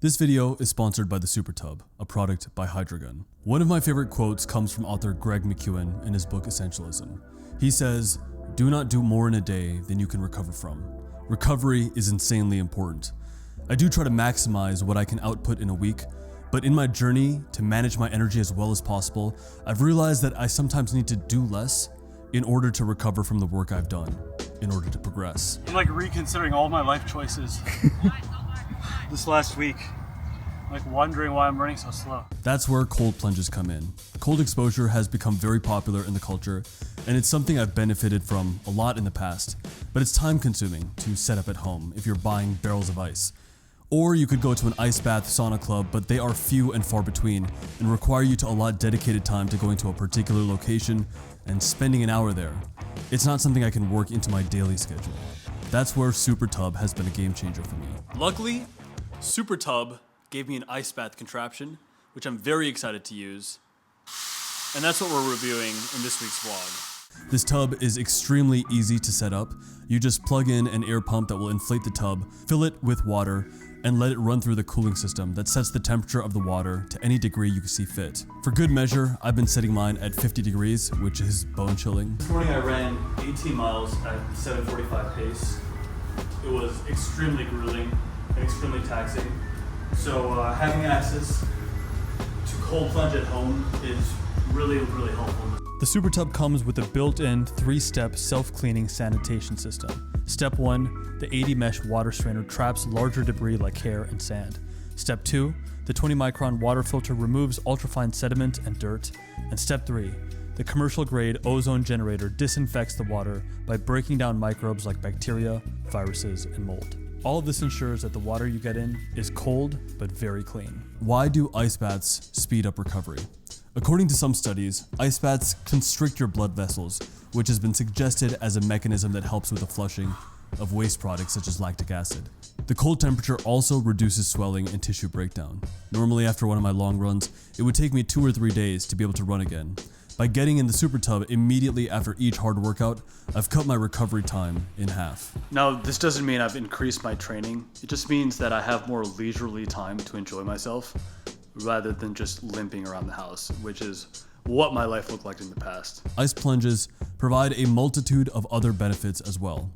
This video is sponsored by the Supertub, a product by HYDRAGUN. One of my favorite quotes comes from author Greg McEwen in his book Essentialism. He says, "Do not do more in a day than you can recover from. Recovery is insanely important. I do try to maximize what I can output in a week, but in my journey to manage my energy as well as possible, I've realized that I sometimes need to do less in order to recover from the work I've done, in order to progress." I'm like reconsidering all my life choices this last week. Like wondering why I'm running so slow. That's where cold plunges come in. Cold exposure has become very popular in the culture, and it's something I've benefited from a lot in the past, but it's time consuming to set up at home if you're buying barrels of ice. Or you could go to an ice bath sauna club, but they are few and far between and require you to allot dedicated time to going to a particular location and spending an hour there. It's not something I can work into my daily schedule. That's where Supertub has been a game changer for me. Luckily, Supertub gave me an ice bath contraption, which I'm very excited to use. And that's what we're reviewing in this week's vlog. This tub is extremely easy to set up. You just plug in an air pump that will inflate the tub, fill it with water, and let it run through the cooling system that sets the temperature of the water to any degree you can see fit. For good measure, I've been setting mine at 50 degrees, which is bone chilling. This morning I ran 18 miles at 7:45 pace. It was extremely grueling and extremely taxing. So having access to cold plunge at home is really helpful. The Supertub comes with a built-in 3-step self-cleaning sanitation system. Step 1, the 80 mesh water strainer traps larger debris like hair and sand. Step 2, the 20 micron water filter removes ultrafine sediment and dirt. And step 3, the commercial grade ozone generator disinfects the water by breaking down microbes like bacteria, viruses, and mold. All of this ensures that the water you get in is cold but very clean. Why do ice baths speed up recovery? According to some studies, ice baths constrict your blood vessels, which has been suggested as a mechanism that helps with the flushing of waste products such as lactic acid. The cold temperature also reduces swelling and tissue breakdown. Normally after one of my long runs, it would take me 2 or 3 days to be able to run again. By getting in the Supertub immediately after each hard workout, I've cut my recovery time in half. Now, this doesn't mean I've increased my training. It just means that I have more leisurely time to enjoy myself rather than just limping around the house, which is what my life looked like in the past. Ice plunges provide a multitude of other benefits as well.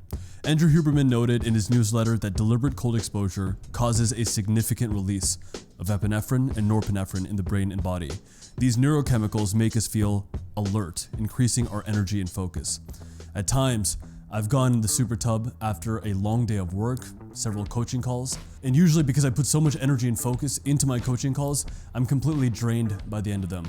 Andrew Huberman noted in his newsletter that deliberate cold exposure causes a significant release of epinephrine and norepinephrine in the brain and body. These neurochemicals make us feel alert, increasing our energy and focus. At times, I've gone in the Supertub after a long day of work, several coaching calls, and usually because I put so much energy and focus into my coaching calls, I'm completely drained by the end of them.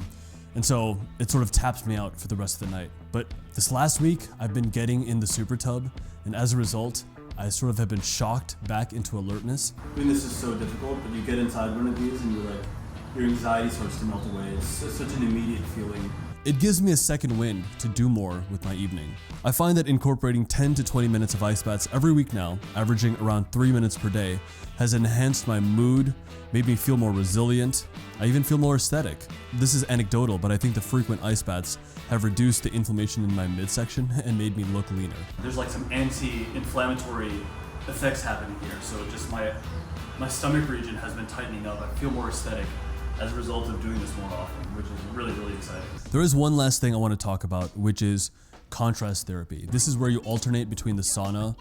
And so it sort of taps me out for the rest of the night. But this last week, I've been getting in the Supertub, and as a result, I sort of have been shocked back into alertness. I mean, this is so difficult, but you get inside one of these and your anxiety starts to melt away. It's such an immediate feeling. It gives me a second wind to do more with my evening. I find that incorporating 10 to 20 minutes of ice baths every week now, averaging around 3 minutes per day, has enhanced my mood, made me feel more resilient. I even feel more aesthetic. This is anecdotal, but I think the frequent ice baths have reduced the inflammation in my midsection and made me look leaner. There's like some anti-inflammatory effects happening here, so just my stomach region has been tightening up. I feel more aesthetic as a result of doing this more often, which is really exciting. There is one last thing I want to talk about, which is contrast therapy. This is where you alternate between the sauna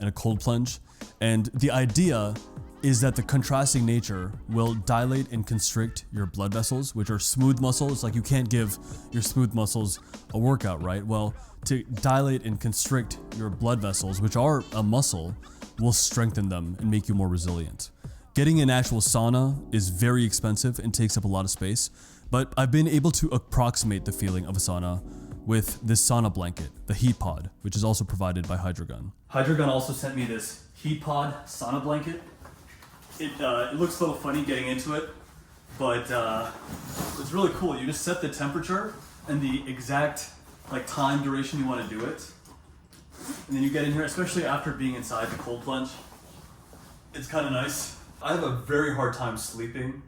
and a cold plunge. And the idea is that the contrasting nature will dilate and constrict your blood vessels, which are smooth muscles. Like, you can't give your smooth muscles a workout, right? Well, to dilate and constrict your blood vessels, which are a muscle, will strengthen them and make you more resilient. Getting an actual sauna is very expensive and takes up a lot of space, but I've been able to approximate the feeling of a sauna with this sauna blanket, the Heat Pod, which is also provided by HYDRAGUN. HYDRAGUN also sent me this Heat Pod sauna blanket. It looks a little funny getting into it, but it's really cool. You just set the temperature and the exact time duration you want to do it, and then you get in here, especially after being inside the cold plunge. It's kind of nice. I have a very hard time sleeping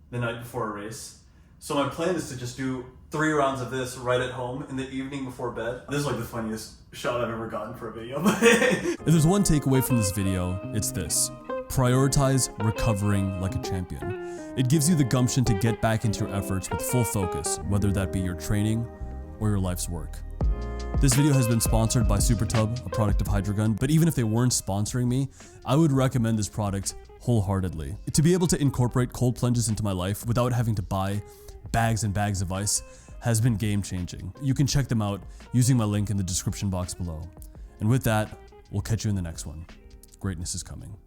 the night before a race. So my plan is to just do 3 rounds of this right at home in the evening before bed. This is like the funniest shot I've ever gotten for a video. If there's one takeaway from this video, it's this. Prioritize recovering like a champion. It gives you the gumption to get back into your efforts with full focus, whether that be your training or your life's work. This video has been sponsored by Supertub, a product of HYDRAGUN, but even if they weren't sponsoring me, I would recommend this product wholeheartedly. To be able to incorporate cold plunges into my life without having to buy bags and bags of ice has been game-changing. You can check them out using my link in the description box below. And with that, we'll catch you in the next one. Greatness is coming.